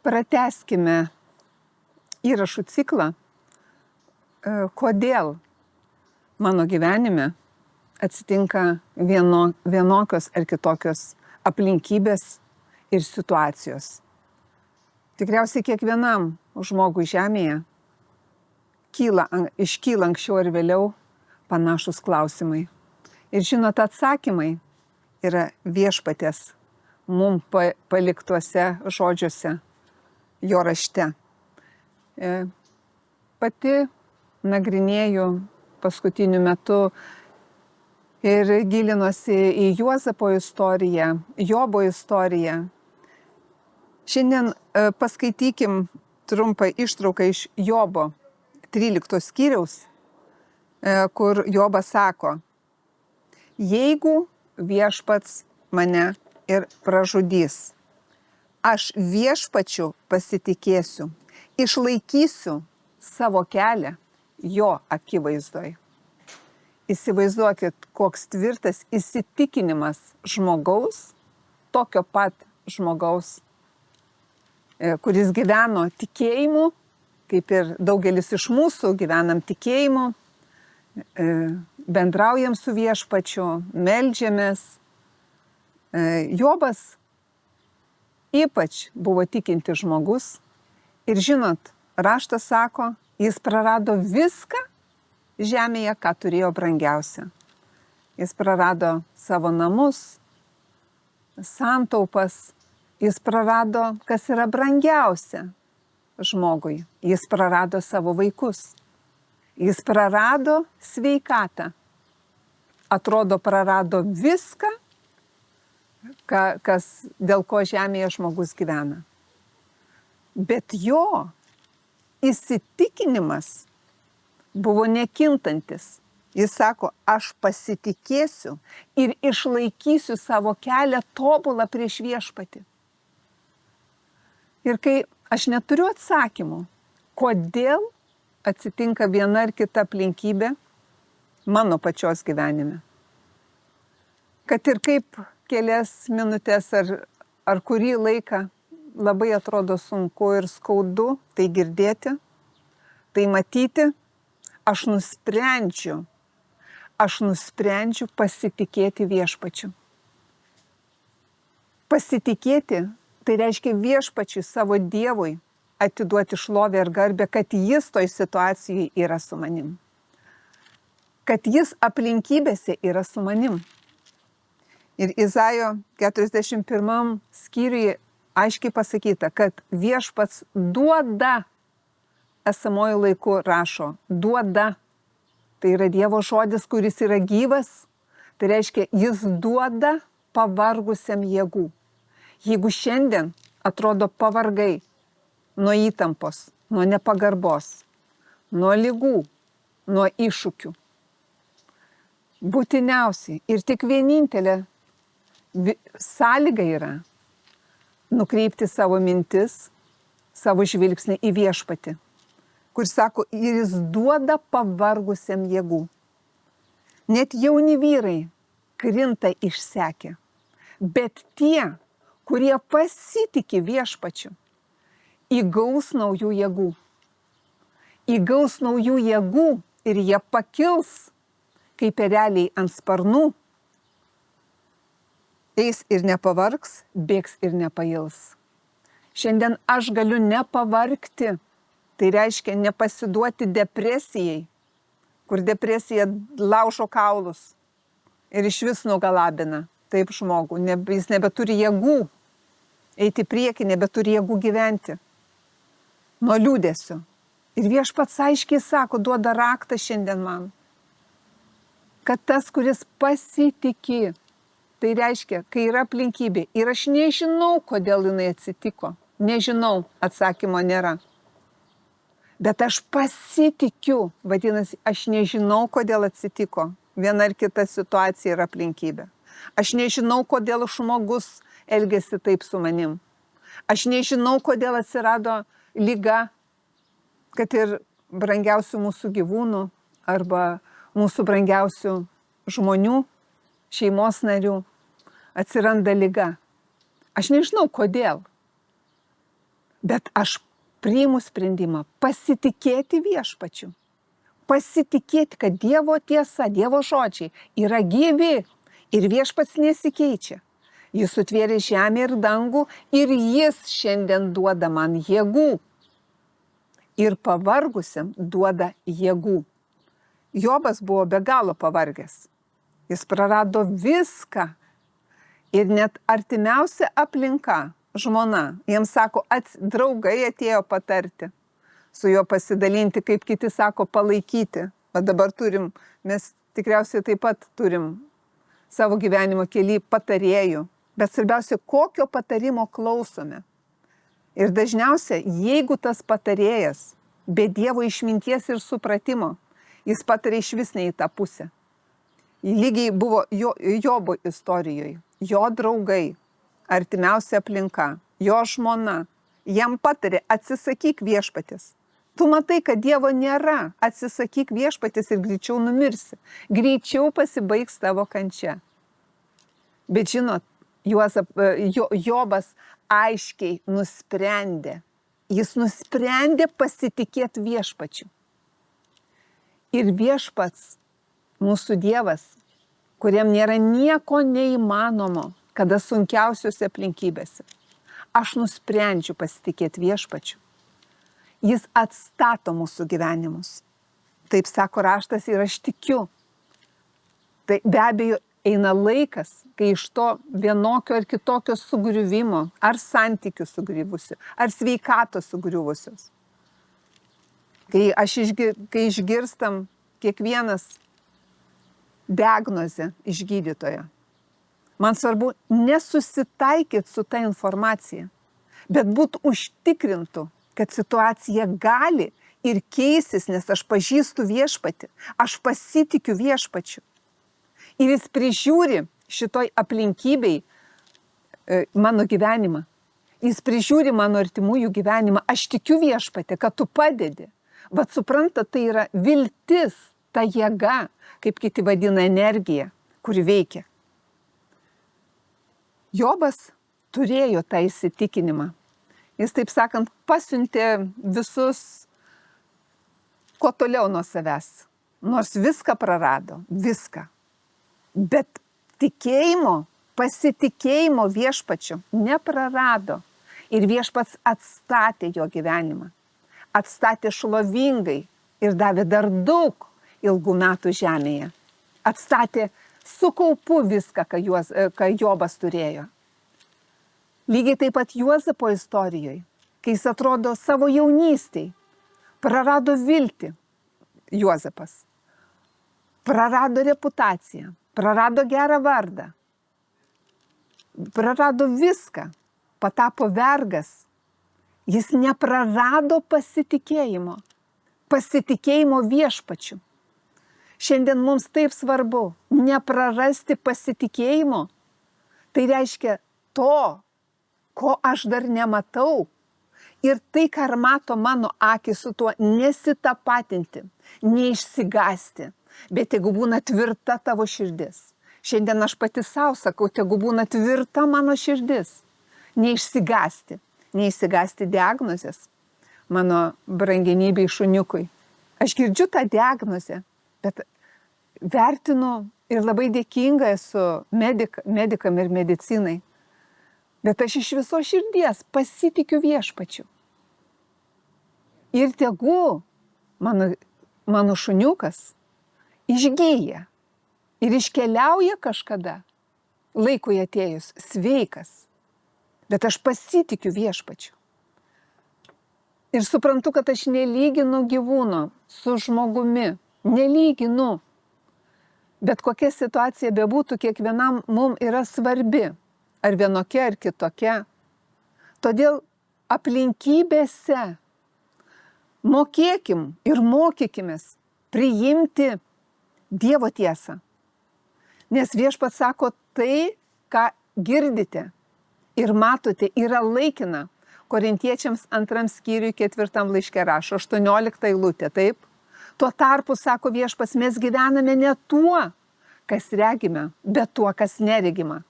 Pratęskime įrašų ciklą, kodėl mano gyvenime atsitinka vienokios ar kitokios aplinkybės ir situacijos. Tikriausiai kiekvienam žmogui žemėje iškyla anksčiau ar vėliau panašus klausimai. Ir žinot, atsakymai yra viešpaties mum paliktuose žodžiuose, jo rašte. Pati nagrinėju paskutiniu metu ir gilinuosi į Juozapo istoriją, Jobo istoriją. Šiandien paskaitykim trumpą ištrauką iš Jobo 13 skyriaus, kur Jobas sako: jeigu viešpats mane ir pražudys, aš viešpačiu pasitikėsiu, išlaikysiu savo kelią jo akivaizdoj. Įsivaizduokit, koks tvirtas įsitikinimas žmogaus, tokio pat žmogaus, kuris gyveno tikėjimu, kaip ir daugelis iš mūsų gyvenam tikėjimu, bendraujam su viešpačiu, meldžiamės. Jobas ypač buvo tikintis žmogus ir žinot, raštas sako, jis prarado viską žemėje, ką turėjo brangiausia. Jis prarado savo namus, santaupas, jis prarado, kas yra brangiausia žmogui. Jis prarado savo vaikus. Jis prarado sveikatą. Atrodo, prarado viską, dėl ko žemėje žmogus gyvena. Bet jo įsitikinimas buvo nekintantis. Jis sako, aš pasitikėsiu ir išlaikysiu savo kelią tobulą prieš viešpatį. Ir kai aš neturiu atsakymų, kodėl atsitinka viena ar kita aplinkybė mano pačios gyvenime. Kad ir kaip kelias minutės ar kurį laiką labai atrodo sunku ir skaudu tai girdėti, tai matyti, aš nusprendžiu pasitikėti viešpačiu. Pasitikėti tai reiškia viešpačiui, savo Dievui, atiduoti šlovę ir garbę, kad jis toj situacijai yra su manim. Kad jis aplinkybėse yra su manim. Ir Izaijo 41 skyriuje aiškiai pasakyta, kad viešpats duoda, esamojo laiku rašo, duoda. Tai yra Dievo žodis, kuris yra gyvas. Tai reiškia, jis duoda pavargusiam jėgų. Jeigu šiandien atrodo pavargai nuo įtampos, nuo nepagarbos, nuo ligų, nuo iššūkių, būtiniausiai ir tik vienintelė sąlyga yra nukreipti savo mintis, savo žvilgsnį į viešpatį, kur sako, ir jis duoda pavargusiam jėgų. Net jauni vyrai krinta išsekę, bet tie, kurie pasitiki viešpačiu, įgaus naujų jėgų. Įgaus naujų jėgų ir jie pakils kaip ereliai ant sparnų. Eis ir nepavargs, bėgs ir nepails. Šiandien aš galiu nepavargti. Tai reiškia nepasiduoti depresijai, kur depresija laužo kaulus ir iš vis nugalabina taip žmogų. Jis nebeturi jėgų eiti prieki, nebeturi jėgų gyventi nuo liūdesio. Ir viešpats aiškiai sako, duoda raktą šiandien man, kad tas, kuris pasitiki, tai reiškia, kai yra aplinkybė ir aš nežinau, kodėl jinai atsitiko, nežinau, atsakymo nėra. Bet aš pasitikiu, vadinasi, aš nežinau, kodėl atsitiko viena ar kita situacija ir aplinkybė. Aš nežinau, kodėl žmogus elgėsi taip su manim. Aš nežinau, kodėl atsirado liga, kad ir brangiausių mūsų gyvūnų arba mūsų brangiausių žmonių, šeimos narių atsiranda liga. Aš nežinau, kodėl. Bet aš priimu sprendimą pasitikėti viešpačiu. Pasitikėti, kad Dievo tiesa, Dievo žodžiai yra gyvi ir viešpats nesikeičia. Jis sutvėrė žemę ir dangų ir jis šiandien duoda man jėgų. Ir pavargusiam duoda jėgų. Jobas buvo be galo pavargęs. Jis prarado viską. Ir net artimiausia aplinka, žmona, jiems sako, draugai atėjo patarti, su juo pasidalinti, kaip kiti sako, palaikyti. O dabar mes tikriausiai taip pat turim savo gyvenimo kely patarėjų. Bet svarbiausia, kokio patarimo klausome. Ir dažniausiai, jeigu tas patarėjas be Dievo išminties ir supratimo, jis patarė iš vis ne į tą pusę. Lygiai buvo Jobo istorijoje. Jo draugai, artimiausia aplinka, jo žmona, jam patarė, atsisakyk viešpaties. Tu matai, kad Dievo nėra, atsisakyk viešpaties ir greičiau numirsi. Greičiau pasibaigs tavo kančia. Bet žinot, Jobas aiškiai nusprendė. Jis nusprendė pasitikėti viešpačiu. Ir viešpats, mūsų Dievas, kuriam nėra nieko neįmanomo, kada sunkiausiose aplinkybėse. Aš nusprendžiu pasitikėti viešpačiu. Jis atstato mūsų gyvenimus. Taip sako raštas ir aš tikiu. Tai be abejo eina laikas, kai iš to vienokio ar kitokio sugriuvimo, ar santykių sugriuvusių, ar sveikatos sugriuvusios. Kai išgirstam kiekvienas diagnozę iš gydytojo, man svarbu nesusitaikyti su ta informacija, bet būt užtikrintų, kad situacija gali ir keisis, nes aš pažįstu viešpatį, aš pasitikiu viešpačiu. Ir jis prižiūri šitoj aplinkybei mano gyvenimą. Jis prižiūri mano artimųjų gyvenimą. Aš tikiu viešpatį, kad tu padedi. Vat supranta, tai yra viltis, ta jėga, kaip kiti vadina energija, kuri veikia. Jobas turėjo tą įsitikinimą. Jis, taip sakant, pasiuntė visus kuo toliau nuo savęs. Nors viską prarado, viską. Bet tikėjimo, pasitikėjimo viešpačiu neprarado. Ir viešpats atstatė jo gyvenimą. Atstatė šlovingai ir davė dar daug ilgų metų žemėje. Atstatė su kaupu viską, ką Jobas turėjo. Lygiai taip pat Juozapo istorijoje, kai jis atrodo savo jaunystėj, prarado viltį Juozapas, prarado reputaciją, prarado gerą vardą, prarado viską, patapo vergas. Jis neprarado pasitikėjimo viešpačiu. Šiandien mums taip svarbu neprarasti pasitikėjimo. Tai reiškia to, ko aš dar nematau. Ir tai, ką mato mano akis, su tuo nesitapatinti, neišsigąsti. Bet jeigu būna tvirta tavo širdis. Šiandien aš pati savo sakau, jeigu būna tvirta mano širdis. Neišsigąsti. Neišsigąsti diagnozės. Mano brangenybei šuniukui. Aš girdžiu tą diagnozę, bet vertinu ir labai dėkinga esu medikam ir medicinai. Bet aš iš viso širdies pasitikiu viešpačiu. Ir tegu mano šuniukas išgyja ir iškeliauja kažkada, laikui atėjus, sveikas. Bet aš pasitikiu viešpačiu. Ir suprantu, kad aš nelyginu gyvūno su žmogumi. Nelyginu. Bet kokia situacija bebūtų, kiekvienam mums yra svarbi. Ar vienokia, ar kitokia. Todėl aplinkybėse mokėkim ir mokykimės priimti Dievo tiesą. Nes viešpats sako, tai, ką girdite ir matote, yra laikina. Korintiečiams 2 skyriui 4 laiške rašo, 18 eilutė, taip? Tuo tarpu, sako viešpats, mes gyvename ne tuo, kas regime, bet tuo, kas neregima.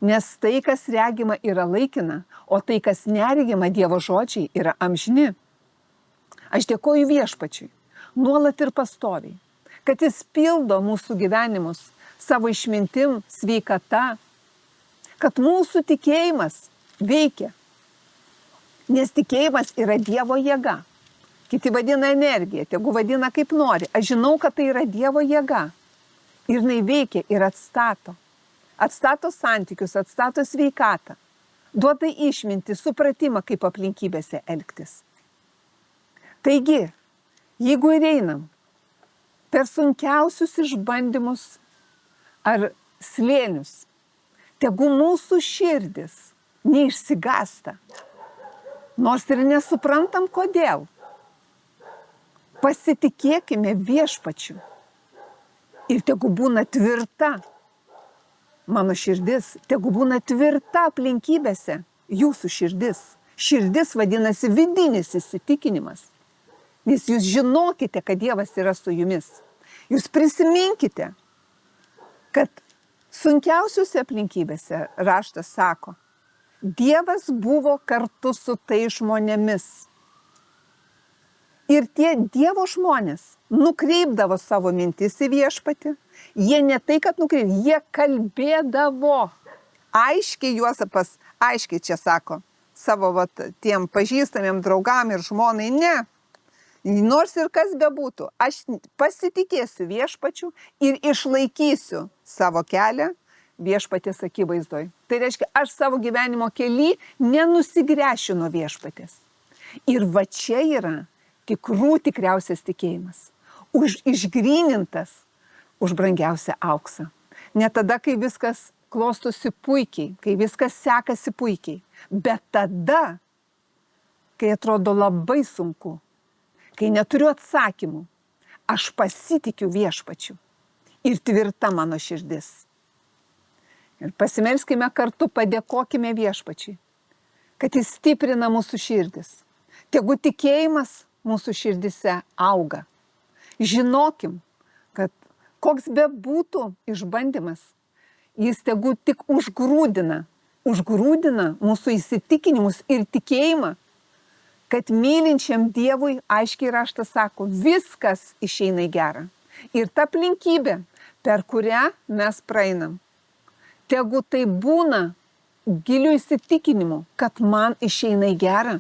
Nes tai, kas regima, yra laikina, o tai, kas neregima, Dievo žodžiai, yra amžini. Aš dėkoju Viešpačiui, nuolat ir pastoviai, kad jis pildo mūsų gyvenimus savo išmintim, sveikata, kad mūsų tikėjimas veikia. Nes tikėjimas yra Dievo jėga. Kiti vadina energija, tegu vadina kaip nori. Aš žinau, kad tai yra Dievo jėga. Ir jinai veikia ir atstato. Atstato santykius, atstato sveikatą. Duoda išmintį, supratimą, kaip aplinkybėse elgtis. Taigi, jeigu ir einam per sunkiausius išbandymus ar slėnius, tegu mūsų širdis neišsigąsta. Nors ir nesuprantam kodėl. Pasitikėkime Viešpačiu. Ir tegu būna tvirta mano širdis, tegu būna tvirta aplinkybėse jūsų širdis. Širdis vadinasi vidinis įsitikinimas. Nes jūs žinokite, kad Dievas yra su jumis. Jūs prisiminkite, kad sunkiausiuose aplinkybėse raštas sako, Dievas buvo kartu su tai žmonėmis. Ir tie Dievo žmonės nukreipdavo savo mintis į Viešpatį. Jie ne tai, kad nukreipdavo, jie kalbėdavo. Aiškiai Juozapas, aiškiai čia sako, savo tiem pažįstamiem draugam ir žmonai, ne. Nors ir kas bebūtų, aš pasitikėsiu Viešpačiu ir išlaikysiu savo kelią Viešpatės akivaizdoj. Tai reiškia, aš savo gyvenimo kely nenusigręšiu nuo Viešpatės. Ir va čia yra tikriausias tikėjimas. Išgrynintas už brangiausią auksą. Ne tada, kai viskas klostosi puikiai, kai viskas sekasi puikiai, bet tada, kai atrodo labai sunku, kai neturiu atsakymų, aš pasitikiu Viešpačiu ir tvirta mano širdis. Ir pasimelskime kartu, padėkokime Viešpačiui, kad jis stiprina mūsų širdis. Tegu tikėjimas mūsų širdise auga. Žinokim, kad koks bebūtų išbandymas, jis tegu tik užgrūdina mūsų įsitikinimus ir tikėjimą, kad mylinčiam Dievui, aiškiai raštas sako, viskas išeina į gerą. Ir ta aplinkybė, per kurią mes praeinam, tegu tai būna gilių įsitikinimų, kad man išeina į gerą.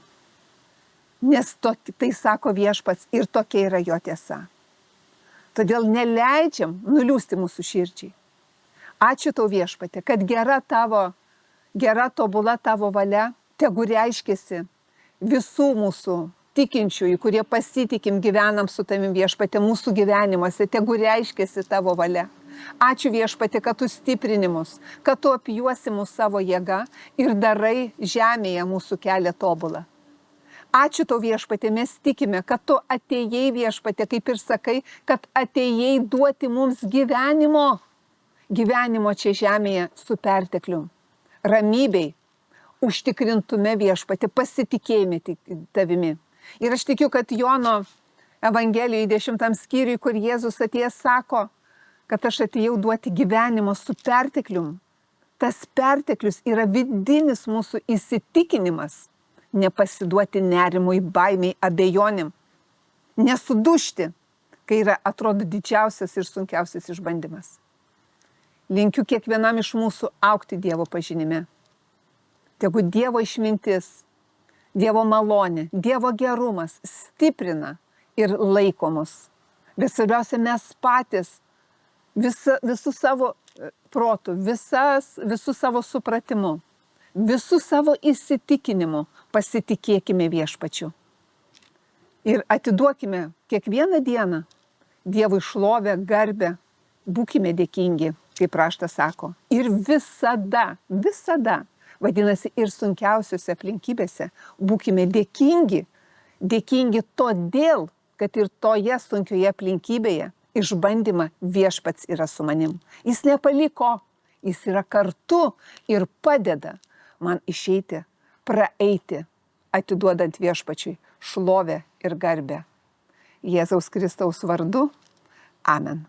Nes tai sako Viešpats ir tokia yra jo tiesa. Todėl neleidžiam nuliūsti mūsų širdžiai. Ačiū tau Viešpatė, kad gera tobula tavo valia tegu reiškiasi visų mūsų tikinčiųjų, kurie pasitikim, gyvenam su tavim Viešpatė mūsų gyvenimuose, tegu reiškiasi tavo valia. Ačiū Viešpatė, kad tu stiprini mus, kad tu apjuosi mus savo jėga ir darai žemėje mūsų kelią tobulą. Ačiū tau Viešpatė, mes tikime, kad tu atėjai Viešpatė, kaip ir sakai, kad atėjai duoti mums gyvenimo čia žemėje su perteklium, ramybei, užtikrintume Viešpatė, pasitikėjime tavimi. Ir aš tikiu, kad Jono Evangelijoje 10 skyriui, kur Jėzus atėjęs sako, kad aš atėjau duoti gyvenimo su perteklium. Tas perteklius yra vidinis mūsų įsitikinimas. Nepasiduoti nerimui, baimiai, abejonėm. Nesudužti, kai atrodo didžiausias ir sunkiausias išbandymas. Linkiu kiekvienam iš mūsų augti Dievo pažinime. Tegu Dievo išmintis, Dievo malonė, Dievo gerumas stiprina ir laiko mus. Bet svarbiausia, mes patys visų savo protų, visų savo supratimu, visų savo įsitikinimu pasitikėkime Viešpačiu. Ir atiduokime kiekvieną dieną Dievui šlovę, garbę, būkime dėkingi, kaip raštas sako. Ir visada, vadinasi, ir sunkiausiose aplinkybėse, būkime dėkingi todėl, kad ir toje sunkioje aplinkybėje išbandymą Viešpats yra su manim. Jis nepaliko, jis yra kartu ir padeda man išeiti, praeiti, atiduodant Viešpačiui šlovę ir garbę. Jėzaus Kristaus vardu. Amen.